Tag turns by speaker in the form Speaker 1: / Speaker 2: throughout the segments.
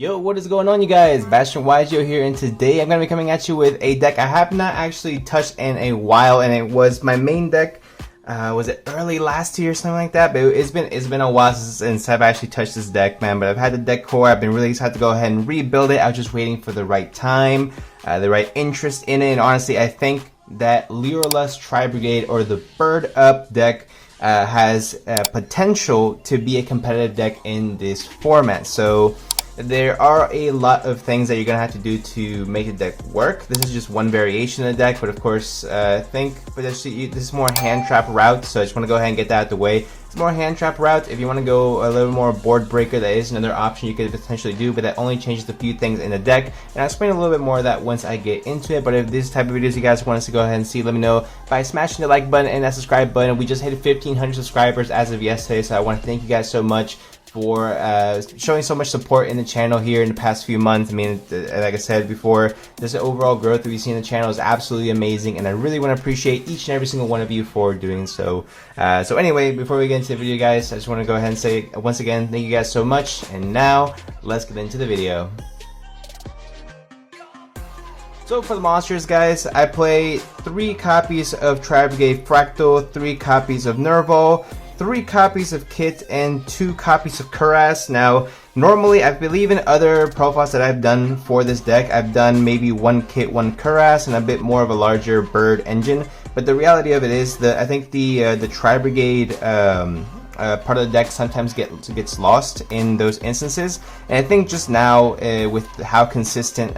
Speaker 1: Yo, what is going on, you guys? Bashtian here, and today I'm going to be coming at you with a deck I have not actually touched in a while, and it was my main deck. Was it early last year or something like that? But it's been a while since I've actually touched this deck, man. But I've had the deck core. I've been really excited to go ahead and rebuild it. I was just waiting for the right time, the right interest in it, and honestly, I think that Lyrilusc Tri-Brigade, or the Bird Up deck, has potential to be a competitive deck in this format. So there are a lot of things that you're going to have to do to make the deck work. This is just one variation of the deck, but of course, I think this is more hand trap route, so I just want to go ahead and get that out of the way. It's more hand trap route. If you want to go a little more board breaker, that is another option you could potentially do, but that only changes a few things in the deck, and I'll explain a little bit more of that once I get into it. But if this type of videos you guys want us to go ahead and see, let me know by smashing the like button and that subscribe button. We just hit 1,500 subscribers as of yesterday, so I want to thank you guys so much for showing so much support in the channel here in the past few months. I mean, like I said before, this overall growth that we've seen in the channel is absolutely amazing, and I really want to appreciate each and every single one of you for doing so. So anyway, before we get into the video, guys, I just want to go ahead and say once again, thank you guys so much, and now let's get into the video. So for the monsters, guys, I play 3 copies of Tri-Brigade Fractal, 3 copies of Nerval, 3 copies of Kit, and 2 copies of Cuirass. Now, normally, I believe in other profiles that I've done for this deck, I've done maybe 1 Kit, 1 Cuirass, and a bit more of a larger bird engine. But the reality of it is that I think the Tri-Brigade part of the deck sometimes gets lost in those instances, and I think just now with how consistent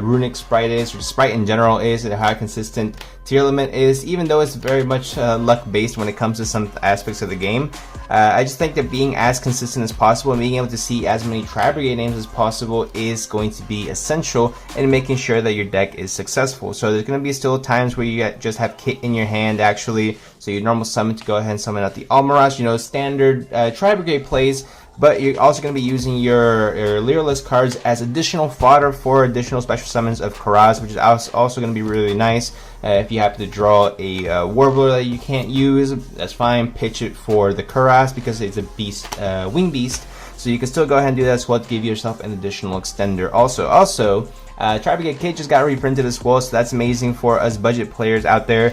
Speaker 1: Runic Sprite is, or Sprite in general is, and how consistent Tier Limit is, even though it's very much luck based when it comes to some aspects of the game, I just think that being as consistent as possible and being able to see as many Tri-Brigade names as possible is going to be essential in making sure that your deck is successful. So there's going to be still times where you just have Kit in your hand actually, so your normal summon to go ahead and summon out the Almirage, you know, standard Tri-Brigade plays, but you're also going to be using your Lyrilusc cards as additional fodder for additional special summons of Cuirass, which is also going to be really nice. If you happen to draw a Warbler that you can't use, that's fine, pitch it for the Cuirass because it's a beast, wing beast, so you can still go ahead and do that as well to give yourself an additional extender. Also, Tri-Brigade Kit just got reprinted as well, so that's amazing for us budget players out there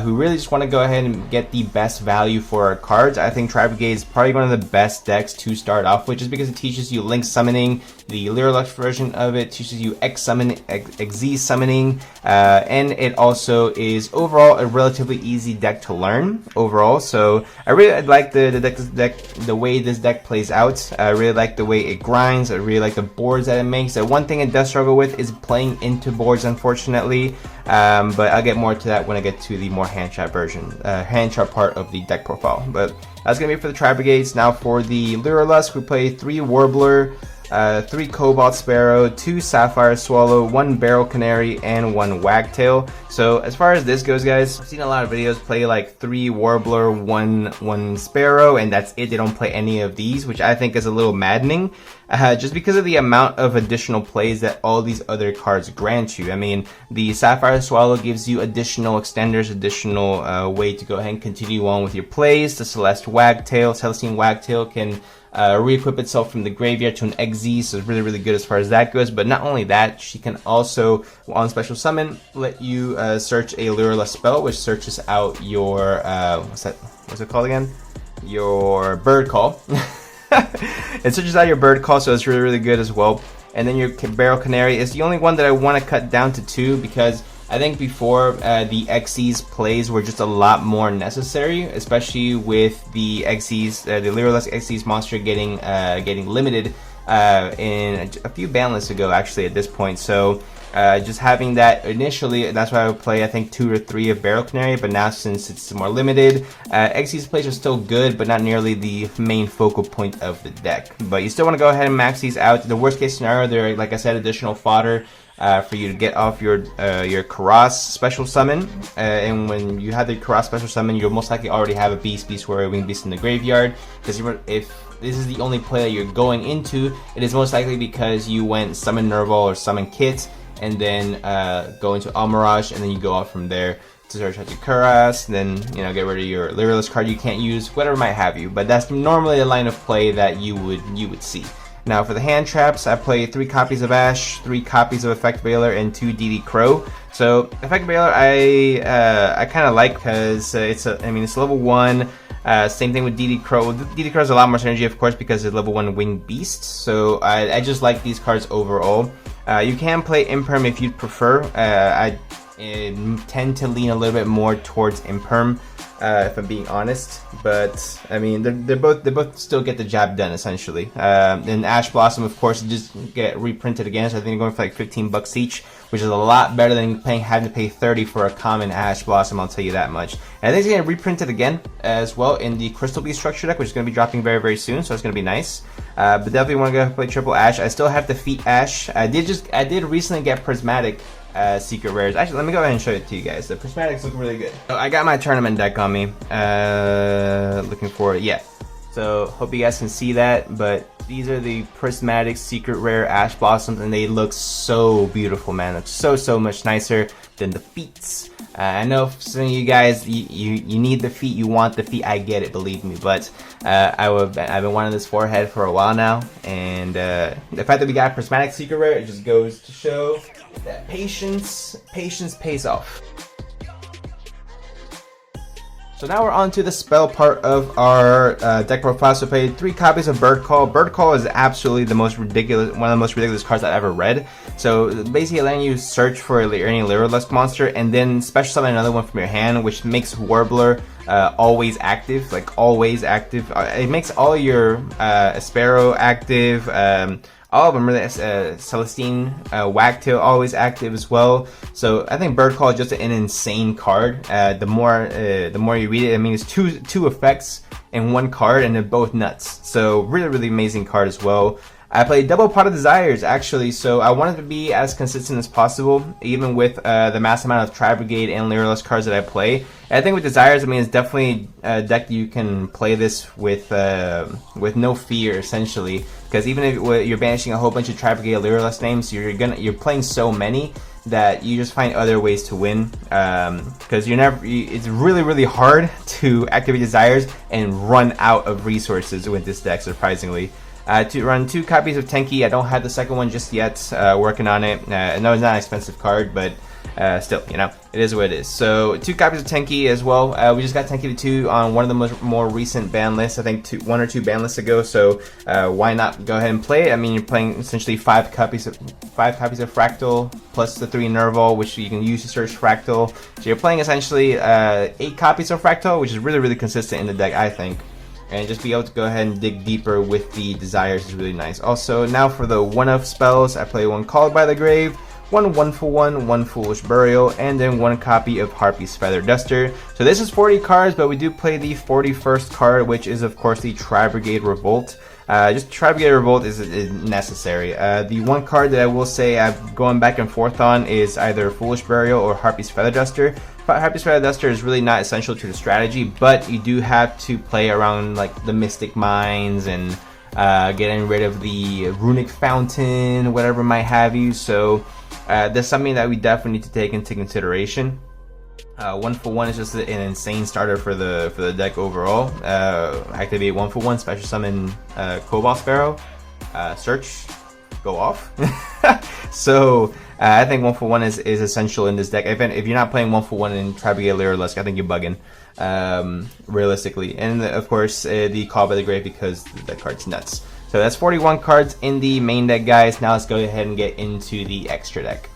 Speaker 1: who really just want to go ahead and get the best value for our cards. I think Tri-Brigade is probably one of the best decks to start off with, just because it teaches you Link summoning, the Lyrilusc version of it teaches you XZ summoning, and it also is overall a relatively easy deck to learn overall. So I really like the way this deck plays out. I really like the way it grinds. I really like the boards that it makes. The one thing it does struggle with is playing into boards, unfortunately, but I'll get more to that when I get to the more hand trap version, hand trap part of the deck profile. But that's gonna be for the Tri-Brigades. Now for the Lyrilusc, we play 3 Warbler, 3 Cobalt Sparrow, 2 Sapphire Swallow, 1 Barrel Canary, and 1 Wagtail. So as far as this goes, guys, I've seen a lot of videos play like 3 Warbler, 1 Sparrow, and that's it. They don't play any of these, which I think is a little maddening, just because of the amount of additional plays that all these other cards grant you. I mean, the Sapphire Swallow gives you additional extenders, additional way to go ahead and continue on with your plays. The Celestine Wagtail can re-equip itself from the graveyard to an XZ, so it's really good as far as that goes. But not only that, she can also, on special summon, let you search a Lyrilusc spell, which searches out your what's it called again? Your Bird Call. It searches out your Bird Call, so it's really good as well. And then your Barrel Canary is the only one that I want to cut down to 2, because I think before the XZ's plays were just a lot more necessary, especially with the XZ's, the Lyrilusc XZ's monster getting limited in a few Banlists ago, actually, at this point. So just having that initially, that's why I would play, I think, 2 or 3 of Barrel Canary, but now since it's more limited, XZ's plays are still good, but not nearly the main focal point of the deck. But you still want to go ahead and max these out. The worst case scenario, they're, like I said, additional fodder for you to get off your Cuirass special summon, and when you have the Cuirass special summon, you'll most likely already have a Beast Warrior, Wing Beast in the graveyard, because if this is the only play that you're going into, it is most likely because you went Summon Nerval or Summon Kit, and then go into Almirage, and then you go off from there to search out your Cuirass, then, you know, get rid of your Lyrilusc card you can't use, whatever might have you. But that's normally the line of play that you would see. Now for the hand traps, I play 3 copies of Ash, 3 copies of Effect Veiler, and 2 DD Crow. So Effect Veiler I kind of like because it's level 1. Same thing with DD Crow. DD Crow has a lot more synergy, of course, because it's level 1 Winged Beast. So I just like these cards overall. You can play Imperm if you'd prefer. I tend to lean a little bit more towards Imperm, if I'm being honest. But I mean, they both still get the job done essentially. And Ash Blossom, of course, just get reprinted again. So I think they're going for like $15 each, which is a lot better than having to pay 30 for a common Ash Blossom. I'll tell you that much. And I think it's going to reprint it again as well in the Crystal Beast structure deck, which is going to be dropping very, very soon. So it's going to be nice. But definitely want to go play triple Ash. I still have Defeat Ash. I did recently get Prismatic secret rares. Actually, let me go ahead and show it to you guys. The Prismatics look really good. So I got my tournament deck on me. Looking for it. Yeah. So hope you guys can see that. But these are the Prismatic secret rare Ash Blossoms, and they look so beautiful, man. It's so much nicer than the feats. I know some of you guys, you need the feet, you want the feet. I get it, believe me. But I've been wanting this forehead for a while now, and the fact that we got Prismatic secret rare, it just goes to show that patience pays off. So now we're on to the spell part of our deck profile. So I played 3 copies of Bird Call. Bird Call is absolutely one of the most ridiculous cards I've ever read. So basically letting you search for any Lyrilusc monster and then special summon another one from your hand, which makes Warbler always active, like always active. It makes all your Sparrow active, all of them really. Celestine, Wagtail always active as well. So I think Bird Call is just an insane card. The more you read it, I mean, it's two effects in one card, and they're both nuts. So really amazing card as well. I played double Pot of Desires actually, so I wanted to be as consistent as possible, even with the mass amount of Tri-Brigade and Lyrilusc cards that I play. And I think with Desires, I mean, it's definitely a deck that you can play this with no fear, essentially. Because even if you're banishing a whole bunch of Tri-Brigade Lyrilusc names, you're playing so many that you just find other ways to win. Because it's really hard to activate Desires and run out of resources with this deck, surprisingly. To run 2 copies of Tenki. I don't have the second one just yet. Working on it. I know it's not an expensive card, but still, you know, it is what it is. So 2 copies of Tenki as well. We just got Tenki to 2 on one of the more recent ban lists. I think 1 or 2 ban lists ago. So why not go ahead and play it? I mean, you're playing essentially 5 copies of Fractal plus the 3 Nerval, which you can use to search Fractal. So you're playing essentially 8 copies of Fractal, which is really consistent in the deck, I think. And just be able to go ahead and dig deeper with the Desires is really nice. Also, now for the one-of spells, I play 1 Called by the Grave, 1 1-for-1, 1 Foolish Burial, and then 1 copy of Harpy's Feather Duster. So this is 40 cards, but we do play the 41st card, which is of course the Tri-Brigade Revolt. Just Tri-Brigade Revolt is necessary. The one card that I will say I've gone back and forth on is either Foolish Burial or Harpy's Feather Duster. But Harpy's Feather Duster is really not essential to the strategy, but you do have to play around like the Mystic Mines and getting rid of the Runic Fountain, whatever might have you. So that's something that we definitely need to take into consideration. 1-for-1 is just an insane starter for the deck overall. Activate 1-for-1, special summon Cobalt Sparrow, search, go off. So I think 1-for-1 is essential in this deck. If you're not playing 1-for-1 in Tri-Brigade Lyrilusc, I think you're bugging, realistically. And of course the Call by the Grave, because the card's nuts. So that's 41 cards in the main deck, guys. Now let's go ahead and get into the extra deck.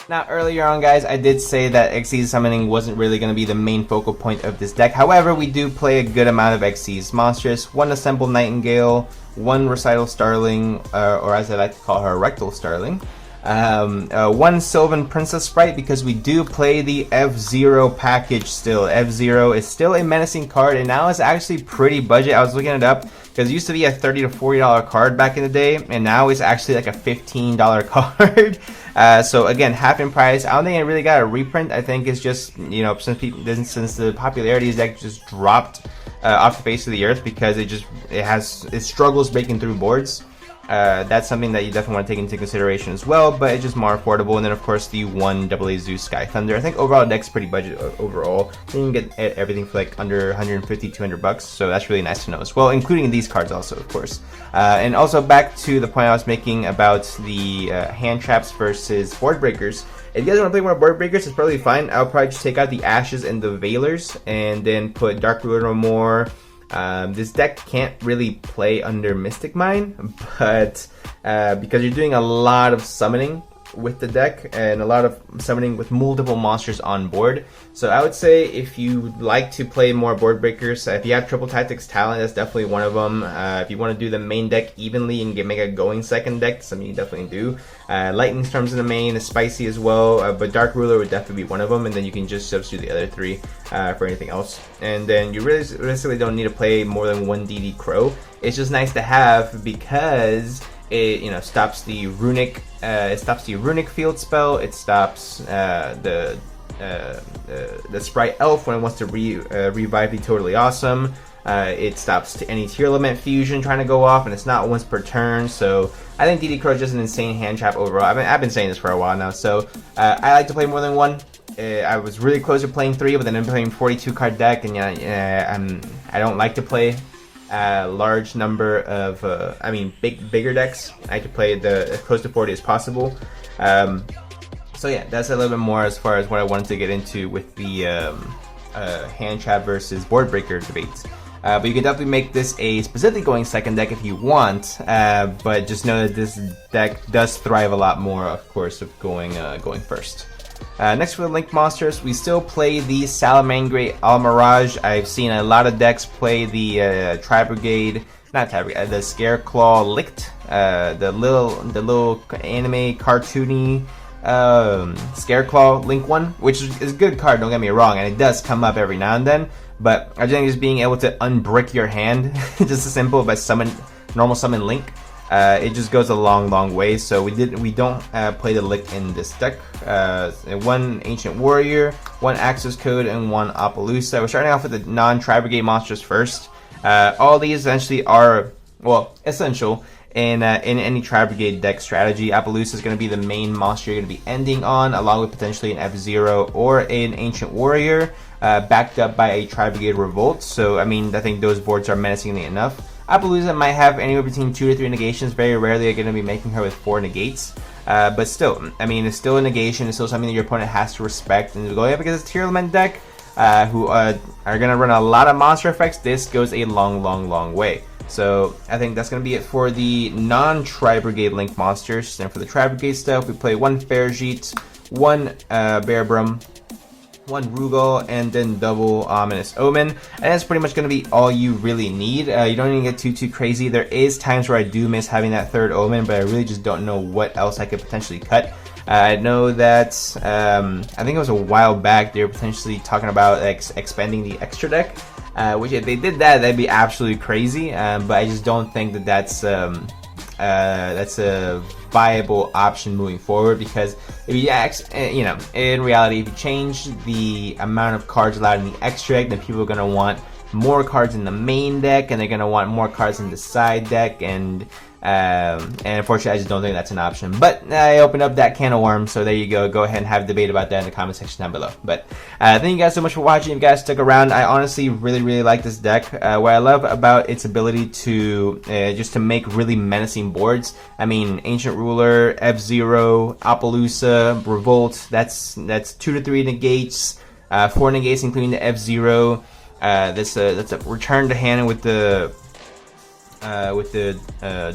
Speaker 1: Now, earlier on, guys, I did say that Xyz summoning wasn't really going to be the main focal point of this deck. However, we do play a good amount of Xyz monstrous. 1 Assembled Nightingale, 1 Recital Starling, or as I like to call her, Rectal Starling. 1 Sylvan Princess Sprite, because we do play the F-Zero package still. F-Zero is still a menacing card, and now it's actually pretty budget. I was looking it up, because it used to be a $30 to $40 card back in the day, and now it's actually like a $15 card. So again, half in price. I don't think it really got a reprint. I think it's just, you know, since the popularity of this deck just dropped off the face of the earth, because it struggles breaking through boards. That's something that you definitely want to take into consideration as well, but it's just more affordable. And then of course the 1 AA Zeus Sky Thunder. I think overall deck's pretty budget overall. You can get everything for like under 150, 200 bucks, so that's really nice to know as well, including these cards also, of course. And also back to the point I was making about the hand traps versus board breakers. If you guys want to play more board breakers, it's probably fine. I'll probably just take out the Ashes and the Veilers and then put Dark Ruler no more. This deck can't really play under Mystic Mine, but because you're doing a lot of summoning with the deck and a lot of summoning with multiple monsters on board. So I would say if you like to play more board breakers, if you have Triple Tactics Talent, that's definitely one of them. If you want to do the main deck evenly and make a going second deck, something you definitely do. Lightning Storms in the main is spicy as well, but Dark Ruler would definitely be one of them, and then you can just substitute the other three for anything else. And then you realistically don't need to play more than one DD Crow. It's just nice to have because it stops the runic. It stops the runic field spell. It stops the Sprite Elf when it wants to revive the Totally Awesome. It stops any Tier Element fusion trying to go off, and it's not once per turn. So I think DD Crow is just an insane hand trap overall. I've been saying this for a while now. So I like to play more than one. I was really close to playing 3, but then I'm playing 42 card deck, and I don't like to play large number of bigger decks. I like to play as close to 40 as possible. So yeah, that's a little bit more as far as what I wanted to get into with the hand trap versus board breaker debates. But you can definitely make this a specifically going second deck if you want, but just know that this deck does thrive a lot more, of course, of going first. Next for the Link monsters, we still play the Salamangre Almirage. I've seen a lot of decks play the Tri-Brigade, not Tri-Brigade, the Scareclaw Licht, the little anime cartoony Scareclaw Link one, which is a good card, don't get me wrong, and it does come up every now and then. But I think just being able to unbrick your hand, just as simple by normal summon Link. It just goes a long way. So we don't play the Lick in this deck. 1 Ancient Warrior, 1 Access Code, and 1 Appaloosa. We're starting off with the non-Tri-Brigade monsters first. All these essentially are, well, essential in any Tri-Brigade deck strategy. Appaloosa is going to be the main monster you're going to be ending on, along with potentially an F-Zero or an Ancient Warrior, backed up by a Tri-Brigade Revolt. So, I think those boards are menacingly enough. Appaloosa might have anywhere between 2 to 3 negations. Very rarely are going to be making her with 4 negates. But still, it's still a negation. It's still something that your opponent has to respect. And going up against a Tier Element deck, who are going to run a lot of monster effects, this goes a long way. So I think that's going to be it for the non-Tri-Brigade Link monsters. And for the Tri-Brigade stuff, we play 1 Fairjeet, 1 Bearbrum, 1 Rugal, and then double Ominous Omen. And that's pretty much going to be all you really need. You don't even get too crazy. There is times where I do miss having that 3rd Omen, but I really just don't know what else I could potentially cut. I know that, I think it was a while back, they were potentially talking about expanding the extra deck. Which if they did that, that'd be absolutely crazy. But I just don't think that that's a viable option moving forward, because if you in reality, if you change the amount of cards allowed in the extra deck, then people are gonna want more cards in the main deck, and they're gonna want more cards in the side deck, and unfortunately I just don't think that's an option. But I opened up that can of worms, so there you go. Go ahead and have a debate about that in the comment section down below. But thank you guys so much for watching. If you guys stuck around, I honestly really like this deck. What I love about its ability to just to make really menacing boards. Ancient Ruler, F-Zero, Appaloosa, Revolt, that's 2 to 3 negates, 4 negates including the F-Zero. That's a return to hand with the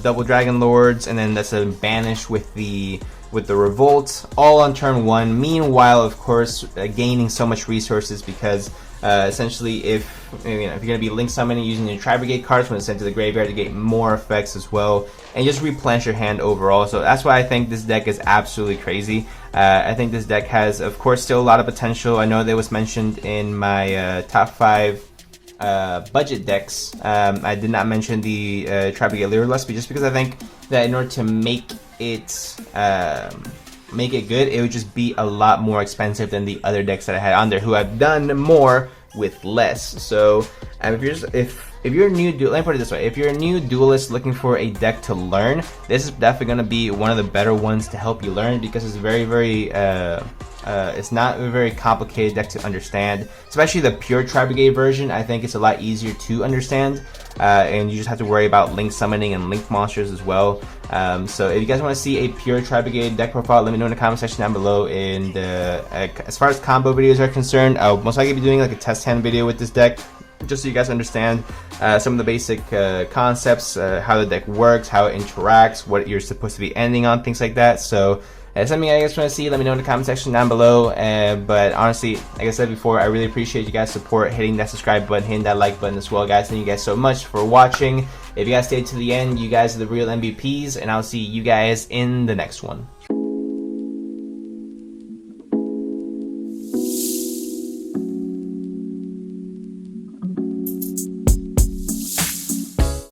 Speaker 1: double Dragon Lords, and then that's a banish with the Revolt, all on turn 1. Meanwhile, of course, gaining so much resources, because essentially if you're going to be link summoning using your Tri-Brigade cards when it's sent to the graveyard to get more effects as well, and just replenish your hand overall. So that's why I think this deck is absolutely crazy. I think this deck has, of course, still a lot of potential. I know that was mentioned in my top 5 budget decks. I did not mention the Tri-Brigade Lyrilusc, just because I think that in order to make it good, it would just be a lot more expensive than the other decks that I had on there, who have done more with less. So If you're a new let me put it this way, if you're a new duelist looking for a deck to learn, this is definitely going to be one of the better ones to help you learn, because it's very it's not a very complicated deck to understand, especially the pure Tri-Brigade version. I think it's a lot easier to understand, and you just have to worry about link summoning and link monsters as well. So if you guys want to see a pure Tri-Brigade deck profile, let me know in the comment section down below. And as far as combo videos are concerned, I'll most likely be doing like a test hand video with this deck, just so you guys understand some of the basic concepts, how the deck works, how it interacts, what you're supposed to be ending on, things like that. So it's something I guys want to see. Let me know in the comment section down below. But honestly, like I said before, I really appreciate you guys' support, hitting that subscribe button, hitting that like button as well, guys. Thank you guys so much for watching. If you guys stayed to the end, you guys are the real MVPs, and I'll see you guys in the next one.